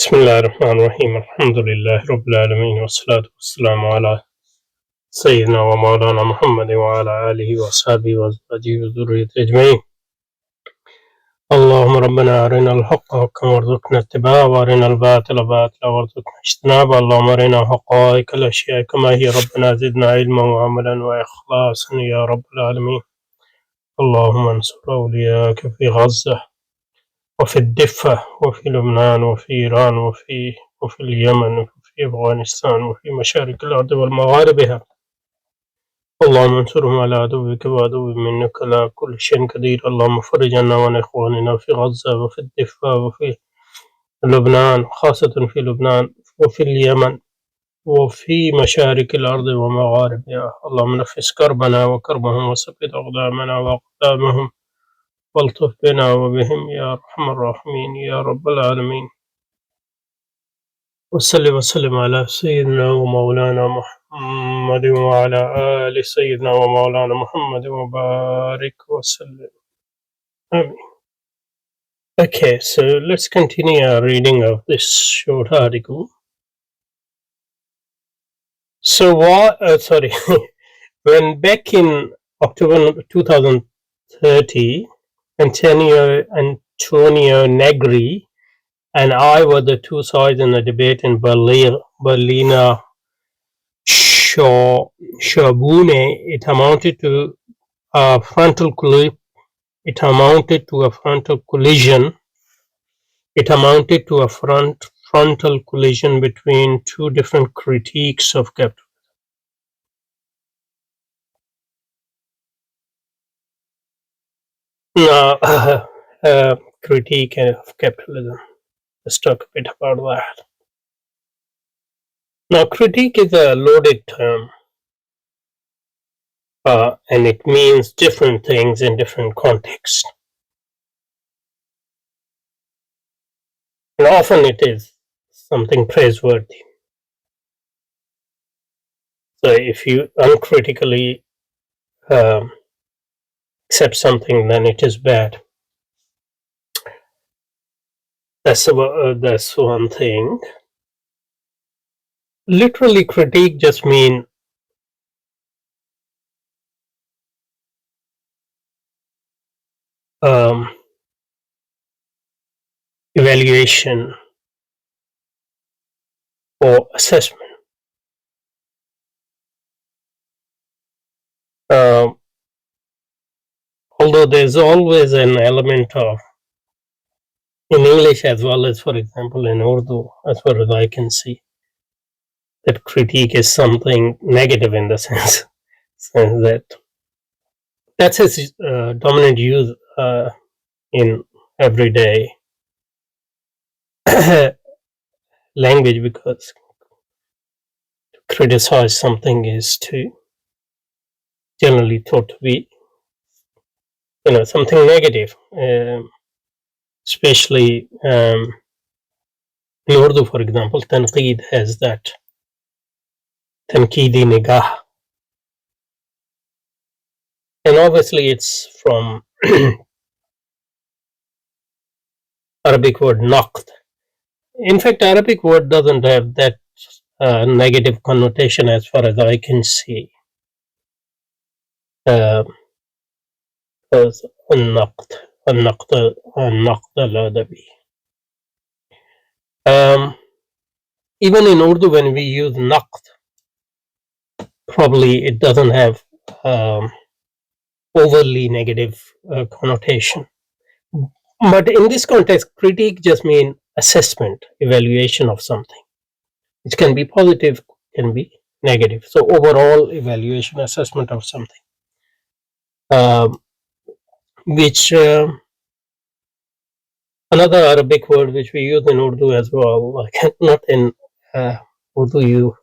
بسم الله الرحمن الرحيم الحمد لله رب العالمين والصلاة والسلام على سيدنا ومولانا محمد وعلى آله وأصحابه وأزواجه وذريته أجمعين. اللهم ربنا أرنا الحق حقا وارزقنا اتباعه وأرنا الباطل باطلا وارزقنا اجتنابه. اللهم أرنا حقائق الأشياء كما هي ربنا زدنا علما وعملا وإخلاصا يا رب العالمين. اللهم انصر أولياءك في غزة وفي الضفة وفي لبنان وفي إيران وفي اليمن وفي أفغانستان وفي مشارق الأرض ومغاربها. اللهم انصرهم على عدوك وعدو منك على كل شيء قدير. اللهم فرج عنا وعن إخواننا في غزة وفي الضفة وفي لبنان، خاصة في لبنان وفي اليمن وفي مشارق الأرض ومغاربها. اللهم نفس كربنا وكربهم وثبت أقدامنا وأقدامهم والطف بنا وبهم يا أرحم الراحمين يا رب العالمين. وصل وسلم على سيدنا ومولانا محمد وعلى آل سيدنا ومولانا محمد وبارك وسلم. Amen. Okay, so let's continue our reading of this short article. So when back in October 2030, Antonio Negri and I were the two sides in a debate in Berliner Schaubühne. It amounted to a frontal collision. It amounted to a frontal collision between two different critiques of capitalism. Now, critique of capitalism. Let's talk a bit about that. Now, critique is a loaded term, and it means different things in different contexts. And often it is something praiseworthy. So if you uncritically accept something, then it is bad. That's one thing. Literally, critique just means evaluation or assessment. Although there's always an element of, in English as well as, for example, in Urdu, as far as I can see, that critique is something negative in the sense that that's its dominant use in everyday language, because to criticize something is to generally thought to be something negative, especially in Urdu, for example. Tanqeed has that tanqeedi nigah, and obviously it's from Arabic word naqd. In fact, Arabic word doesn't have that negative connotation as far as I can see. النقد الأدبي. Even in Urdu, when we use naqd, probably it doesn't have overly negative connotation. But in this context, critique just means assessment, evaluation of something. It can be positive, can be negative. So overall evaluation, assessment of something. Which another Arabic word which we use in Urdu as well, not in Urdu you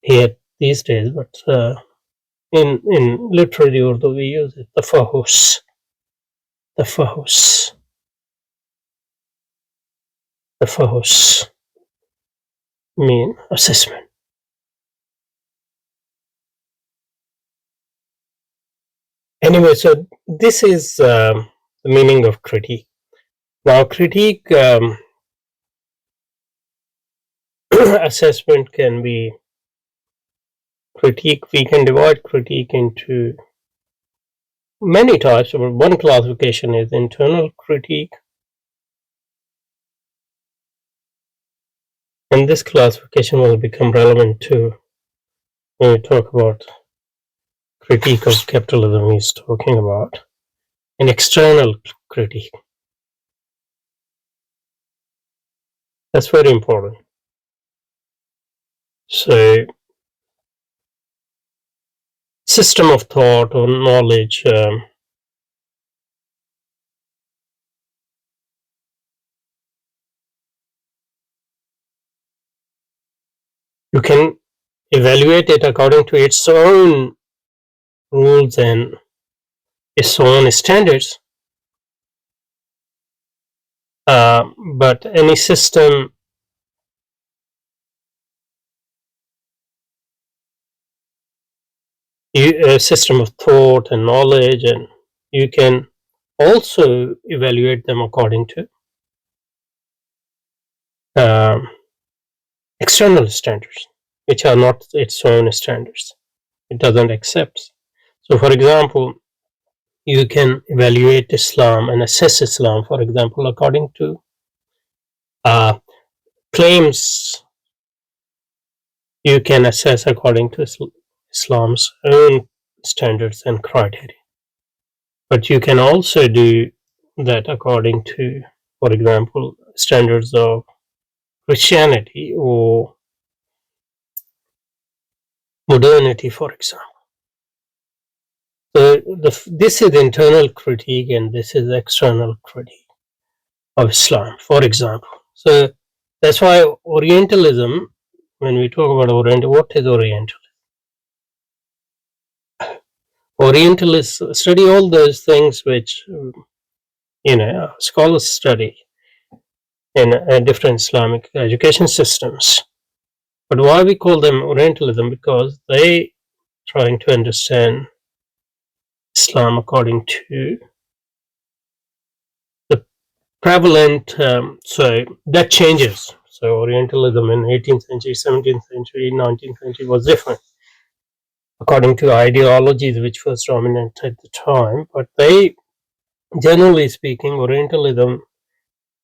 hear these days, but in literary Urdu we use it, tafahus. Tafahus mean assessment. Anyway, so this is the meaning of critique. Now, critique assessment can be critique. We can divide critique into many types. One classification is internal critique, and this classification will become relevant too when we talk about critique of capitalism. He's talking about an external critique. That's very important. So, system of thought or knowledge. You can evaluate it according to its own rules and its own standards. But any system a system of thought and knowledge, and you can also evaluate them according to um, external standards, which are not its own standards. It doesn't accept. So, for example, you can evaluate Islam and assess Islam, for example, according to uh, claims. You can assess according to Islam's own standards and criteria. But you can also do that according to, for example, standards of Christianity or modernity, for example. So this is internal critique and this is external critique of Islam, for example. So that's why Orientalism, when we talk about Oriental, what is Oriental? Orientalists study all those things which scholars study in different Islamic education systems. But why we call them Orientalism? Because they trying to understand Islam according to the prevalent. So that changes. So Orientalism in 18th century, 17th century, 19th century was different according to ideologies which was dominant at the time. But they, generally speaking, Orientalism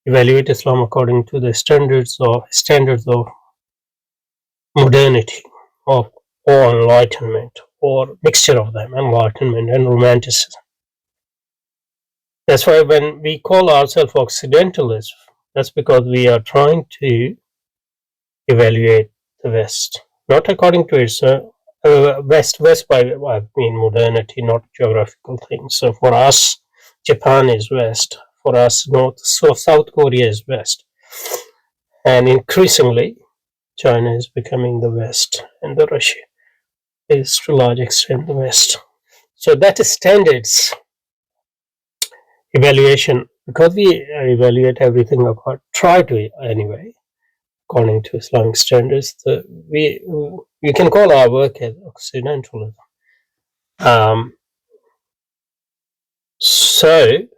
evaluate Islam according to the standards of modernity, of or enlightenment, or mixture of them, enlightenment and romanticism. That's why when we call ourselves Occidentalists, that's because we are trying to evaluate the West, not according to its West by I mean modernity, not geographical things. So for us, Japan is West. For us, South Korea is West, and increasingly, China is becoming the West, and the Russia is to a large extent the West. So that is standards evaluation, because we evaluate everything apart, try to anyway, according to Islamic standards. We can call our work as Occidentalism. Um, so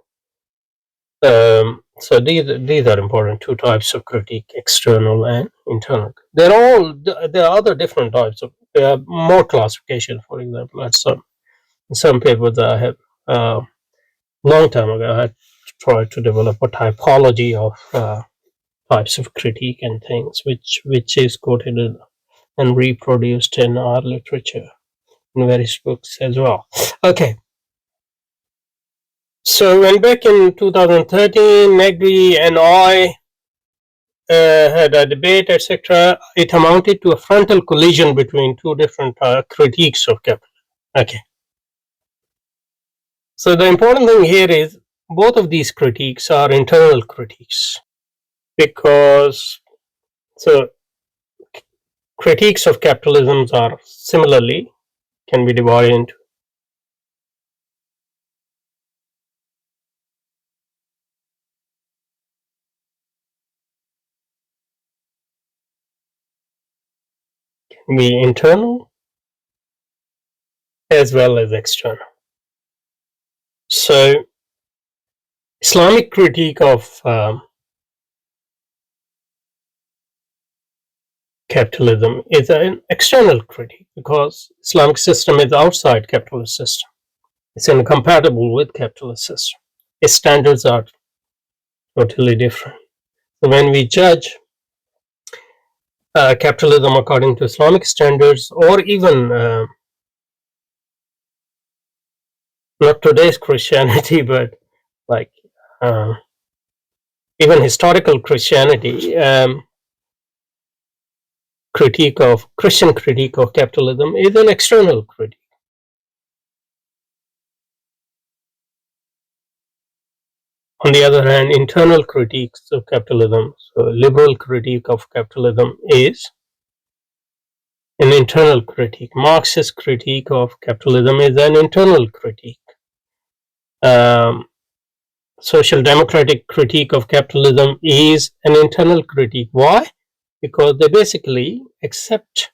so these are important two types of critique: external and internal. There are other different types of. There are more classifications. For example, at some papers I have long time ago I had tried to develop a typology of types of critique and things, which is quoted and reproduced in our literature in various books as well. Okay, so when back in 2013, Negri and I had a debate, etc., it amounted to a frontal collision between two different critiques of capitalism. Okay, so the important thing here is both of these critiques are internal critiques, because so critiques of capitalism are similarly can be divided into be internal as well as external. So Islamic critique of capitalism is an external critique because Islamic system is outside capitalist system. It's incompatible with capitalist system. Its standards are totally different. So when we judge capitalism according to Islamic standards, or even not today's Christianity, but like even historical Christianity, Christian critique of capitalism is an external critique. On the other hand, internal critiques of capitalism, so liberal critique of capitalism is an internal critique. Marxist critique of capitalism is an internal critique. Social democratic critique of capitalism is an internal critique. Why? Because they basically accept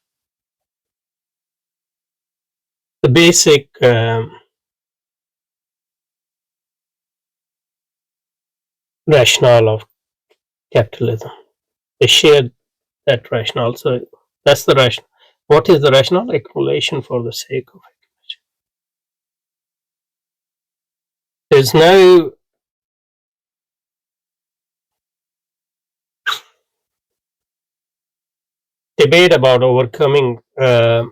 the basic rationale of capitalism. They share that rationale. So that's the rationale. What is the rationale? Accumulation for the sake of accumulation. There's no debate about overcoming that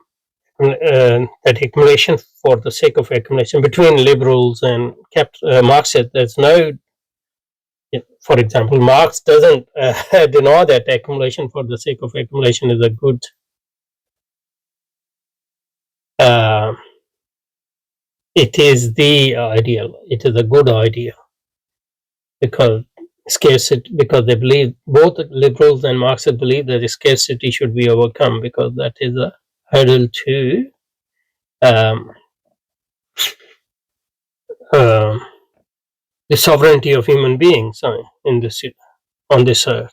accumulation for the sake of accumulation between liberals and Marxists. There's no, for example, Marx doesn't deny that accumulation for the sake of accumulation is a good it is the ideal. It is a good idea because scarcity, because they believe, both liberals and Marxists believe that the scarcity should be overcome because that is a hurdle to the sovereignty of human beings in this on this earth.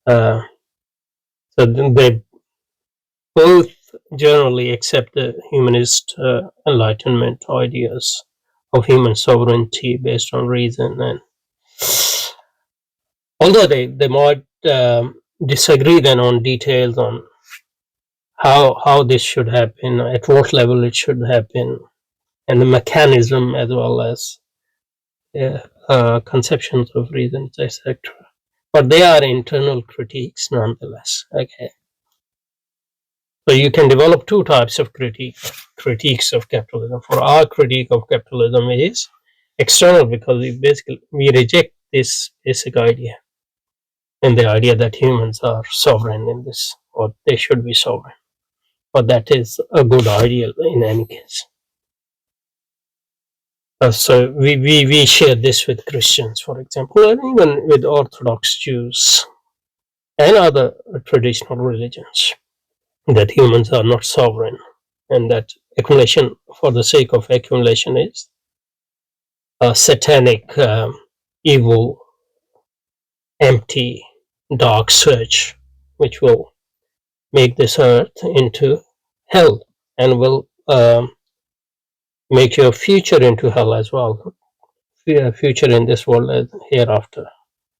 So they both generally accept the humanist enlightenment ideas of human sovereignty based on reason, and although they might disagree then on details on how this should happen, at what level it should happen, and the mechanism as well as conceptions of reasons, etc. But they are internal critiques nonetheless. Okay. So you can develop two types of critiques of capitalism. For our critique of capitalism is external because we reject this basic idea and the idea that humans are sovereign in this, or they should be sovereign. But that is a good ideal in any case. So we share this with Christians, for example, and even with Orthodox Jews and other traditional religions, that humans are not sovereign and that accumulation for the sake of accumulation is a satanic, evil, empty, dark search which will make this earth into hell and will make your future into hell as well. Future in this world and hereafter.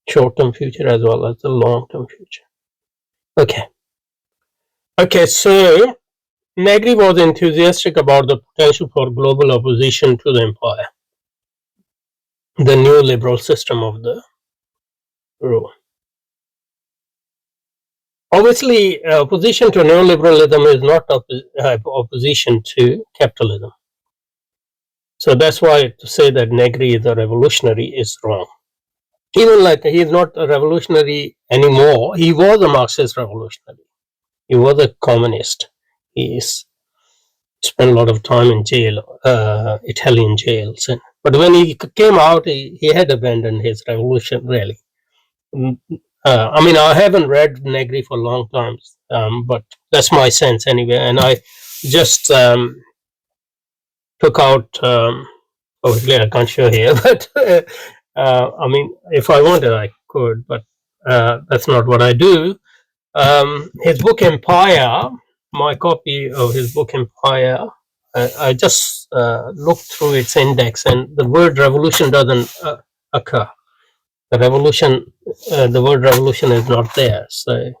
Short-term future as well as the long-term future. Okay, so Negri was enthusiastic about the potential for global opposition to the empire, the neoliberal system of the rule. Obviously, opposition to neoliberalism is not opposition to capitalism. So that's why to say that Negri is a revolutionary is wrong. Even like he is not a revolutionary anymore, he was a Marxist revolutionary. He was a communist. He spent a lot of time in jail, Italian jails. But when he came out, he had abandoned his revolution, really. I mean, I haven't read Negri for a long time, but that's my sense anyway. And I just took out, obviously I can't show here, but I mean, if I wanted, I could, but that's not what I do. His book Empire, my copy of his book Empire, I just looked through its index, and the word revolution doesn't occur. The word revolution is not there. So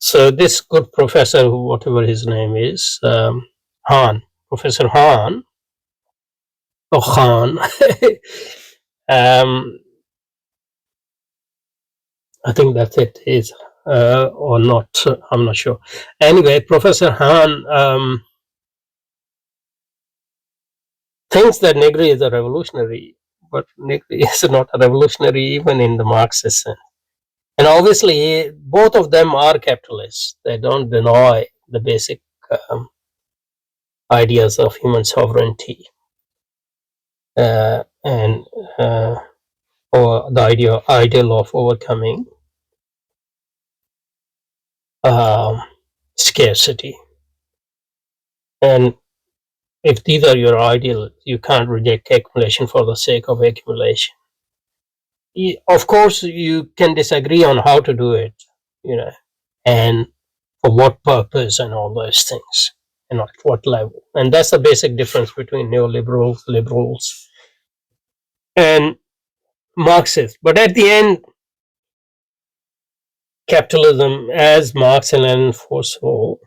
So this good professor, whatever his name is, Han, Professor Han, or Khan, um, I think that's it, is or not, I'm not sure. Anyway, Professor Han thinks that Negri is a revolutionary, but Negri is not a revolutionary even in the Marxist sense. And obviously, both of them are capitalists. They don't deny the basic ideas of human sovereignty and or the ideal of overcoming um, scarcity. And if these are your ideals, you can't reject accumulation for the sake of accumulation. Of course, you can disagree on how to do it, you know, and for what purpose and all those things, and at what level. And that's the basic difference between neoliberals, liberals, and Marxists. But at the end, capitalism, as Marx and Lenin foresaw,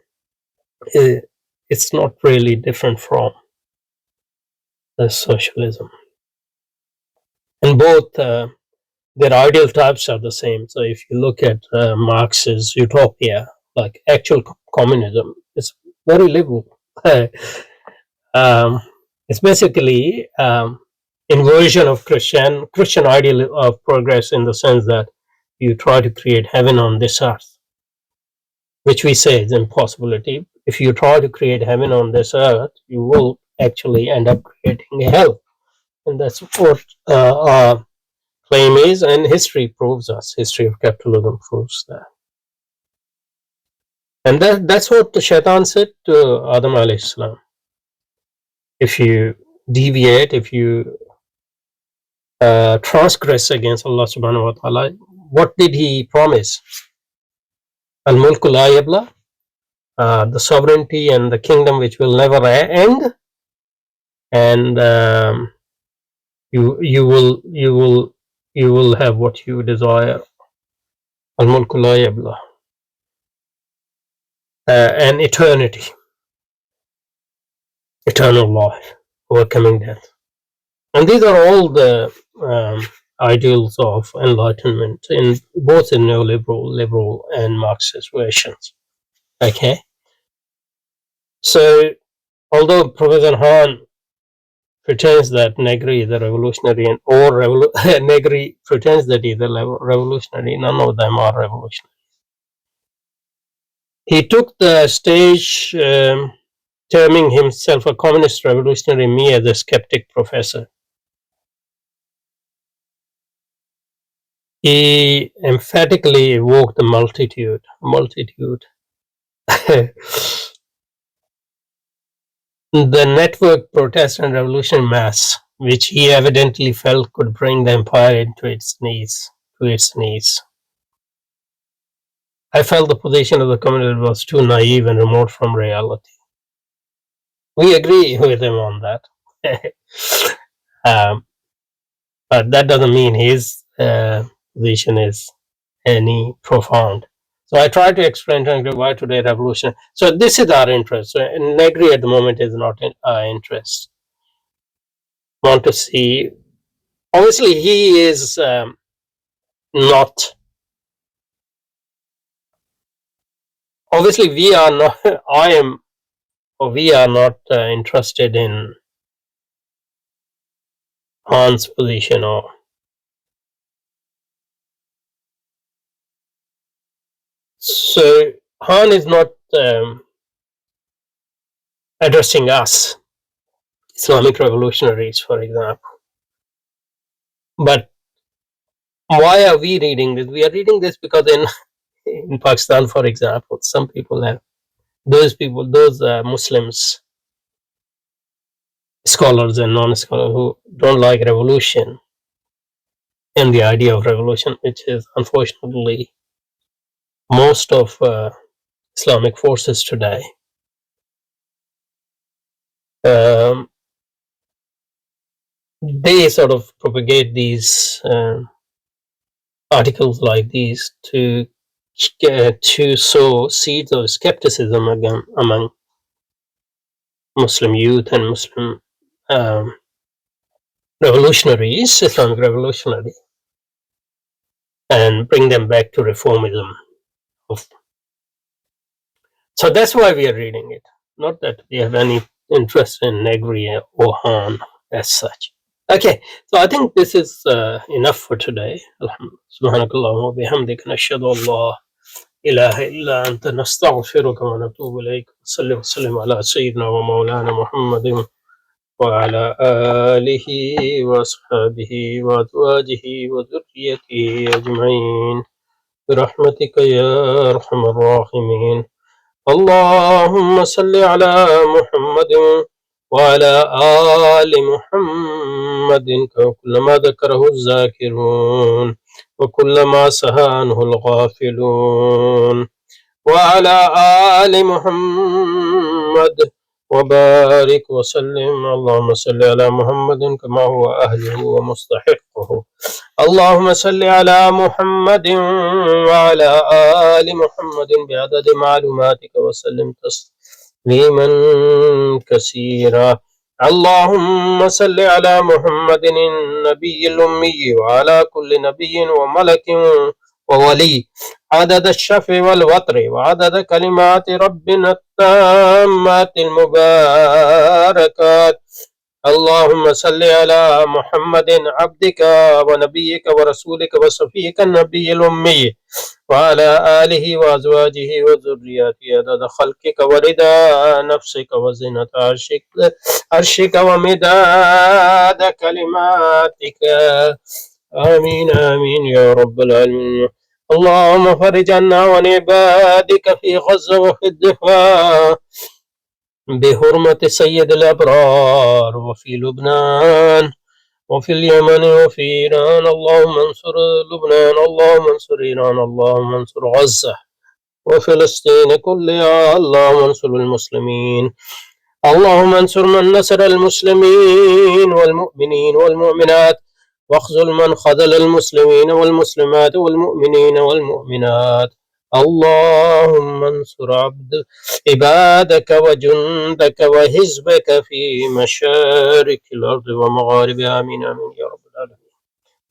it's not really different from the socialism. And both their ideal types are the same. So if you look at Marx's utopia, like actual communism, it's very liberal. It's basically inversion of Christian ideal of progress, in the sense that you try to create heaven on this earth, which we say is impossibility. If you try to create heaven on this earth, you will actually end up creating hell, and that's what our claim is, and history proves us. History of capitalism proves that. And that's what the Shaitan said to Adam alayhi salam. If you deviate, if you transgress against Allah subhanahu wa ta'ala, what did he promise? Al-mulku la yabla, the sovereignty and the kingdom which will never end, and you will have what you desire. Al-mulku la yabla, and eternity, eternal life, overcoming death. And these are all the ideals of enlightenment, in both in neoliberal, liberal, and Marxist versions. Okay, so although Professor Han pretends that Negri is a revolutionary, Negri pretends that he's a revolutionary, none of them are revolutionary. He took the stage terming himself a communist revolutionary, me as a skeptic professor. He emphatically evoked the multitude. The network protest and revolution mass, which he evidently felt could bring the empire to its knees. I felt the position of the communist was too naive and remote from reality. We agree with him on that. But that doesn't mean his position is any profound. So I try to explain to him why today revolution. So this is our interest. So Negri at the moment is not in our interest. Want to see? Obviously, he is not. Obviously, we are not. I am, or we are not interested in Han's position, or so Han is not addressing us, Islamic revolutionaries, for example. But why are we reading this? We are reading this because in Pakistan, for example, some people have those Muslims, scholars and non-scholars, who don't like revolution and the idea of revolution, which is unfortunately most of Islamic forces today. They sort of propagate these articles like these to to sow seeds of skepticism again among Muslim youth and Muslim um, revolutionaries, Islamic revolutionaries, and bring them back to reformism. So that's why we are reading it. Not that we have any interest in Negri or Han as such. Okay, so I think this is enough for today. Subhanakallah wa bihamdika nashhadu an la ilaha illa anta nastaghfiruka wa natubu ilayk. Salli wa sallim ala sayyidina wa maulana Muhammadin wa ala alihi wa ashabihi wa azwajihi wa dhurriyyatihi ajma'in. برحمتك يا أرحم الراحمين. اللهم صل على محمد وعلى آل محمد كلما ذكره الذاكرون وكلما سهى عنه الغافلون وعلى آل محمد وبارك وسلم. اللهم صل على محمد كما هو أهله ومستحقه. اللهم صل على محمد وعلى آل محمد بعدد معلوماتك وسلم تسليما كثيرا. اللهم صل على محمد النبي الأمي وعلى كل نبي وملك وولي عدد الشفع والوتر وعدد كلمات ربنا التامات المباركات. اللهم صل على محمد عبدك ونبيك ورسولك وصفيك النبي الأمي وعلى آله وأزواجه وذرياته عدد خلقك ورضا نفسك وزنة عرشك ومداد كلماتك. آمين آمين يا رب العالمين. اللهم فرج عنا وعن عبادك في غزة وفي الدفاع بحرمة سيد الأبرار وفي لبنان وفي اليمن وفي إيران. اللهم انصر لبنان، اللهم انصر إيران، اللهم انصر غزة وفلسطين كلها. اللهم انصر المسلمين، اللهم انصر من نصر المسلمين والمؤمنين والمؤمنات، واخذل من خذل المسلمين والمسلمات والمؤمنين والمؤمنات. اللهم انصر عبادك وجندك وحزبك في مشارق الأرض ومغاربها. آمين آمين يا رب العالمين.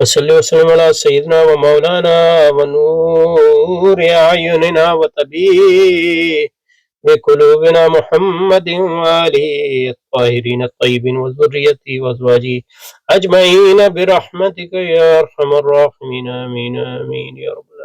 وصل وسلم على سيدنا ومولانا ونور أعيننا وطبيب بقلوبنا محمد وآله الطاهرين الطيبين وذريته وأزواجه أجمعين برحمتك يا أرحم الراحمين. آمين آمين يا رب.